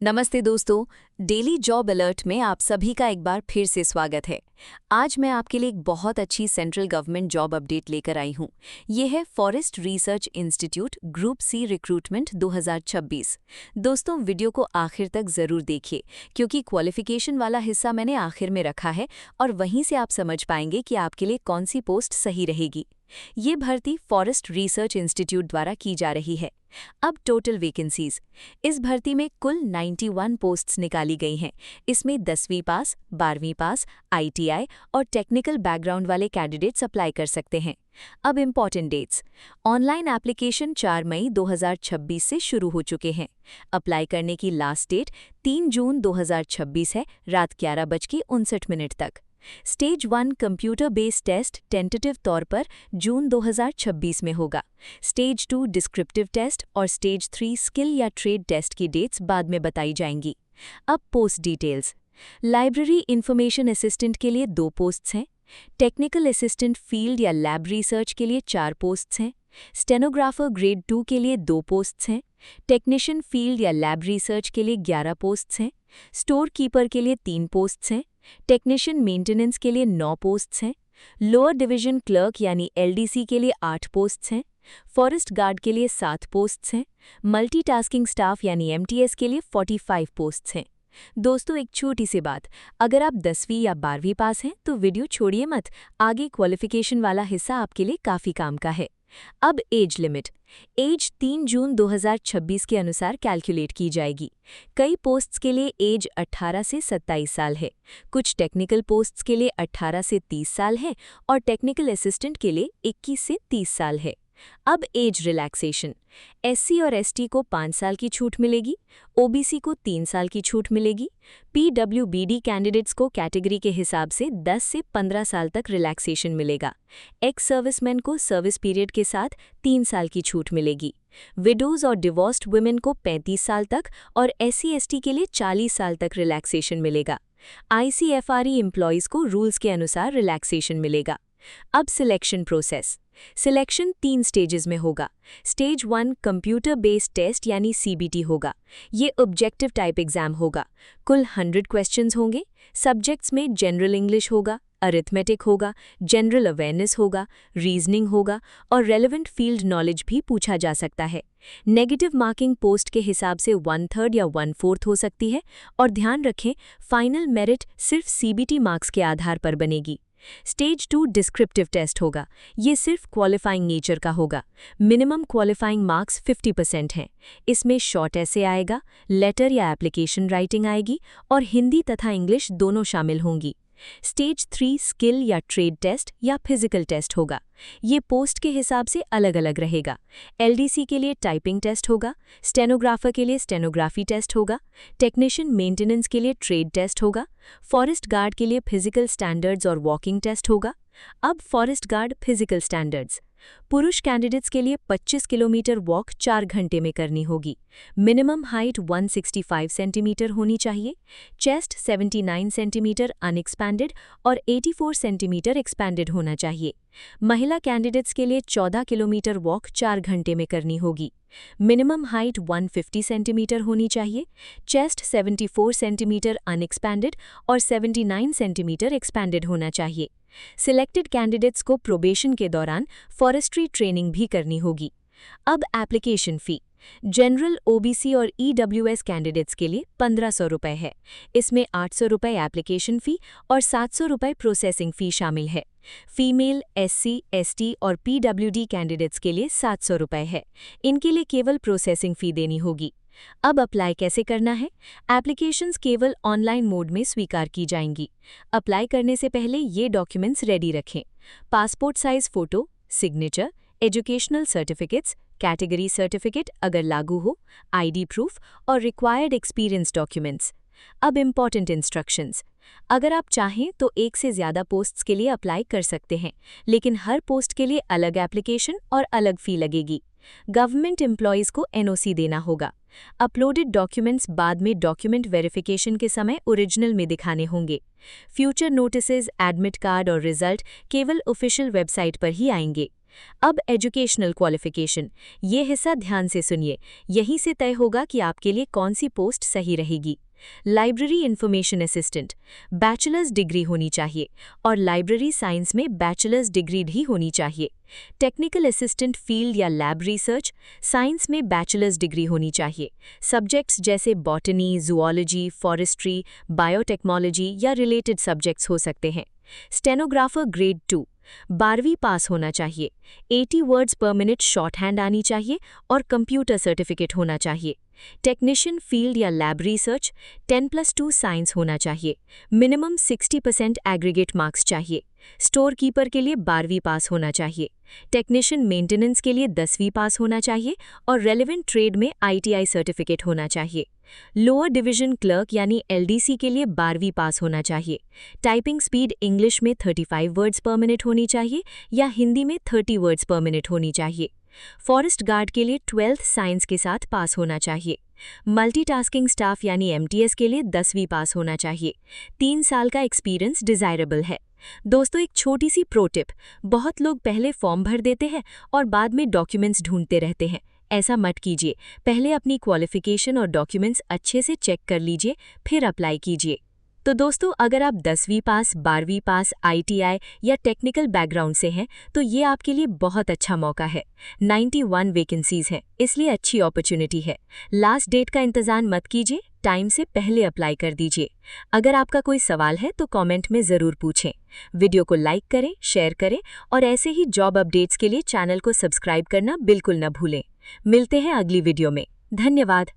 नमस्ते दोस्तों, daily job alert में आप सभी का एक बार फिर से स्वागत है। आज मैं आपके लिए एक बहुत अच्छी सेंट्रल गवर्नमेंट जॉब अपडेट लेकर आई हूँ। ये है forest research institute group C recruitment 2026। दोस्तों, वीडियो को आखिर तक ज़रूर देखिए क्योंकि क्वालिफिकेशन वाला हिस्सा मैंने आखिर में रखा है और वहीं से आप समझ पाएंगे कि आपके लिए कौन सी पोस्ट सही रहेगी। ये भर्ती फॉरेस्ट रिसर्च इंस्टीट्यूट द्वारा की जा रही है। अब टोटल वैकेंसीज। इस भर्ती में कुल 91 पोस्ट्स निकाली गई हैं। इसमें 10वीं पास, 12वीं पास, आईटीआई और टेक्निकल बैकग्राउंड वाले कैंडिडेट्स अप्लाई कर सकते हैं। अब इम्पॉर्टेंट डेट्स। ऑनलाइन एप्लीकेशन 4 मई 2026 से शुरू हो चुके हैं। अप्लाई करने की लास्ट डेट 3 जून 2026 है, रात 11:59 तक। Stage 1 computer based test tentative तौर पर जून 2026 में होगा। स्टेज 2 डिस्क्रिप्टिव टेस्ट और स्टेज 3 स्किल या ट्रेड टेस्ट की डेट्स बाद में बताई जाएंगी। अब post details. Library information assistant के लिए 2 पोस्ट्स हैं। टेक्निकल असिस्टेंट फील्ड या लैब रिसर्च के लिए 4 पोस्ट्स हैं। स्टेनोग्राफर ग्रेड 2 के लिए 2 पोस्ट्स हैं। टेक्नीशियन फील्ड या लैब रिसर्च के लिए 11 पोस्ट्स हैं। स्टोर कीपर के लिए 3 पोस्ट्स हैं। टेक्नीशियन मेंटेनेंस के लिए 9 पोस्ट्स हैं। लोअर डिवीजन क्लर्क यानी एलडीसी के लिए 8 पोस्ट्स हैं। फॉरेस्ट गार्ड के लिए 7 पोस्ट्स हैं। मल्टीटास्किंग स्टाफ यानी एमटीएस के लिए 45 पोस्ट्स हैं। दोस्तों, एक छोटी सी बात, अगर आप 10वीं या 12वीं पास हैं तो वीडियो छोड़िए मत, आगे क्वालिफिकेशन वाला हिस्सा आपके लिए काफ़ी काम का है। अब एज लिमिट। एज 3 जून 2026 के अनुसार कैलकुलेट की जाएगी। कई पोस्ट्स के लिए एज 18 से 27 साल है। कुछ टेक्निकल पोस्ट्स के लिए 18 से 30 साल है और टेक्निकल असिस्टेंट के लिए 21 से 30 साल है। अब एज रिलैक्सेशन। एससी और एसटी को 5 साल की छूट मिलेगी। ओबीसी को 3 साल की छूट मिलेगी। पीडब्ल्यूबीडी कैंडिडेट्स को कैटेगरी के हिसाब से 10 से 15 साल तक रिलैक्सेशन मिलेगा। एक्स सर्विसमैन को सर्विस पीरियड के साथ 3 साल की छूट मिलेगी। विडोज और डिवोर्स्ड वुमेन को 35 साल तक और एससी एसटी के लिए 40 साल तक रिलैक्सेशन मिलेगा। आईसीएफआरई एम्प्लॉयज़ को रूल्स के अनुसार रिलैक्सेशन मिलेगा। अब सिलेक्शन प्रोसेस। सिलेक्शन 3 स्टेजेस में होगा। स्टेज 1 कंप्यूटर बेस्ड टेस्ट यानी सीबीटी होगा। ये ऑब्जेक्टिव टाइप एग्जाम होगा। कुल 100 क्वेश्चंस होंगे। सब्जेक्ट्स में जनरल इंग्लिश होगा, अरिथमेटिक होगा, जनरल अवेयरनेस होगा, रीजनिंग होगा और रेलेवेंट फील्ड नॉलेज भी पूछा जा सकता है। नेगेटिव मार्किंग पोस्ट के हिसाब से 1/3 या 1/4 हो सकती है और ध्यान रखें, फाइनल मेरिट सिर्फ सीबीटी मार्क्स के आधार पर बनेगी। स्टेज 2 डिस्क्रिप्टिव टेस्ट होगा। ये सिर्फ क्वालिफाइंग नेचर का होगा। मिनिमम क्वालिफाइंग मार्क्स 50% हैं। इसमें शॉर्ट ऐसे आएगा, लेटर या एप्लीकेशन राइटिंग आएगी और हिंदी तथा इंग्लिश दोनों शामिल होंगी। स्टेज 3 स्किल या ट्रेड टेस्ट या फिजिकल टेस्ट होगा। ये पोस्ट के हिसाब से अलग अलग रहेगा। एलडीसी के लिए टाइपिंग टेस्ट होगा, स्टेनोग्राफर के लिए स्टेनोग्राफी टेस्ट होगा, टेक्नीशियन मेंटेनेंस के लिए ट्रेड टेस्ट होगा, फॉरेस्ट गार्ड के लिए फिजिकल स्टैंडर्ड्स और वॉकिंग टेस्ट होगा। अब फॉरेस्ट गार्ड फिजिकल स्टैंडर्ड्स। पुरुष कैंडिडेट्स के लिए 25 किलोमीटर वॉक 4 घंटे में करनी होगी। मिनिमम हाइट 165 सेंटीमीटर होनी चाहिए। चेस्ट 79 सेंटीमीटर अनएक्सपैंडेड और 84 सेंटीमीटर एक्सपैंडेड होना चाहिए। महिला कैंडिडेट्स के लिए 14 किलोमीटर वॉक 4 घंटे में करनी होगी। मिनिमम हाइट 150 सेंटीमीटर होनी चाहिए। चेस्ट 74 सेंटीमीटर अनएक्सपैंडेड और 79 सेंटीमीटर एक्सपैंडेड होना चाहिए। सिलेक्टेड कैंडिडेट्स को प्रोबेशन के दौरान फॉरेस्ट्री ट्रेनिंग भी करनी होगी। अब एप्लीकेशन फ़ी। जनरल, ओबीसी और ईडब्ल्यूएस कैंडिडेट्स के लिए 1500 रुपये है। इसमें 800 रुपये एप्लीकेशन फ़ी और 700 रुपये प्रोसेसिंग फ़ी शामिल है। फीमेल, एससी, एसटी और पीडब्ल्यूडी कैंडिडेट्स के लिए 700 रुपये है। इनके लिए केवल प्रोसेसिंग फ़ी देनी होगी। अब अप्लाई कैसे करना है? एप्लीकेशंस केवल ऑनलाइन मोड में स्वीकार की जाएंगी। अप्लाई करने से पहले ये डॉक्यूमेंट्स रेडी रखें। Passport size photo, signature, educational certificates, category certificate अगर लागू हो, आईडी प्रूफ और रिक्वायर्ड एक्सपीरियंस डॉक्यूमेंट्स। अब इम्पॉर्टेंट इंस्ट्रक्शंस। अगर आप चाहें तो 1 से ज़्यादा पोस्ट्स के लिए अप्लाई कर सकते हैं, लेकिन हर पोस्ट के लिए अलग एप्लीकेशन और अलग फ़ी लगेगी। गवर्नमेंट एम्प्लॉयज़ को एनओसी देना होगा। अपलोडेड डॉक्यूमेंट्स बाद में डॉक्यूमेंट वेरिफिकेशन के समय ओरिजिनल में दिखाने होंगे। फ्यूचर नोटिसेज, एडमिट कार्ड और रिजल्ट केवल ऑफिशियल वेबसाइट पर ही आएंगे। अब एजुकेशनल क्वालिफिकेशन, ये हिस्सा ध्यान से सुनिए, यहीं से तय होगा कि आपके लिए कौन सी पोस्ट सही रहेगी। Library information assistant, bachelors degree होनी चाहिए और लाइब्रेरी साइंस में बैचलर्स डिग्री भी होनी चाहिए। टेक्निकल असिस्टेंट फील्ड या लैब रिसर्च, साइंस में बैचलर्स डिग्री होनी चाहिए। सब्जेक्ट्स जैसे बॉटनी, जूलॉजी, फॉरेस्ट्री, बायोटेक्नोलॉजी या रिलेटेड सब्जेक्ट्स हो सकते हैं। स्टेनोग्राफर ग्रेड 2, 12वीं पास होना चाहिए। 80 वर्ड्स पर मिनट शॉर्ट हैंड आनी चाहिए और कंप्यूटर सर्टिफिकेट होना चाहिए। टेक्नीशियन फील्ड या लैब रिसर्च, 10+2 साइंस होना चाहिए। मिनिमम 60% एग्रीगेट मार्क्स चाहिए। स्टोर कीपर के लिए 12वीं पास होना चाहिए। टेक्नीशियन मेंटेनेंस के लिए 10वीं पास होना चाहिए और रेलेवेंट ट्रेड में ITI सर्टिफिकेट होना चाहिए। लोअर डिवीजन क्लर्क यानी LDC के लिए 12वीं पास होना चाहिए। टाइपिंग स्पीड इंग्लिश में 35 वर्ड्स पर मिनट होनी चाहिए या हिंदी में 30 वर्ड्स पर मिनट होनी चाहिए। फॉरेस्ट गार्ड के लिए 12th साइंस के साथ पास होना चाहिए। मल्टीटास्किंग स्टाफ यानी MTS के लिए 10वीं पास होना चाहिए। 3 साल का एक्सपीरियंस डिज़ायरेबल है। दोस्तों, एक छोटी सी प्रो टिप, बहुत लोग पहले फॉर्म भर देते हैं और बाद में डॉक्यूमेंट्स ढूंढते रहते हैं। ऐसा मत कीजिए, पहले अपनी क्वालिफिकेशन और डॉक्यूमेंट्स अच्छे से चेक कर लीजिए, फिर अप्लाई कीजिए। तो दोस्तों, अगर आप 10वीं पास, 12वीं पास, ITI या टेक्निकल बैकग्राउंड से हैं, तो ये आपके लिए बहुत अच्छा मौका है। 91 वैकेंसीज हैं, इसलिए अच्छी अपॉर्चुनिटी है। लास्ट डेट का इंतज़ार मत कीजिए, टाइम से पहले अप्लाई कर दीजिए। अगर आपका कोई सवाल है तो कमेंट में ज़रूर पूछें। वीडियो को लाइक करें, शेयर करें और ऐसे ही जॉब अपडेट्स के लिए चैनल को सब्सक्राइब करना बिल्कुल न भूलें। मिलते हैं अगली वीडियो में। धन्यवाद।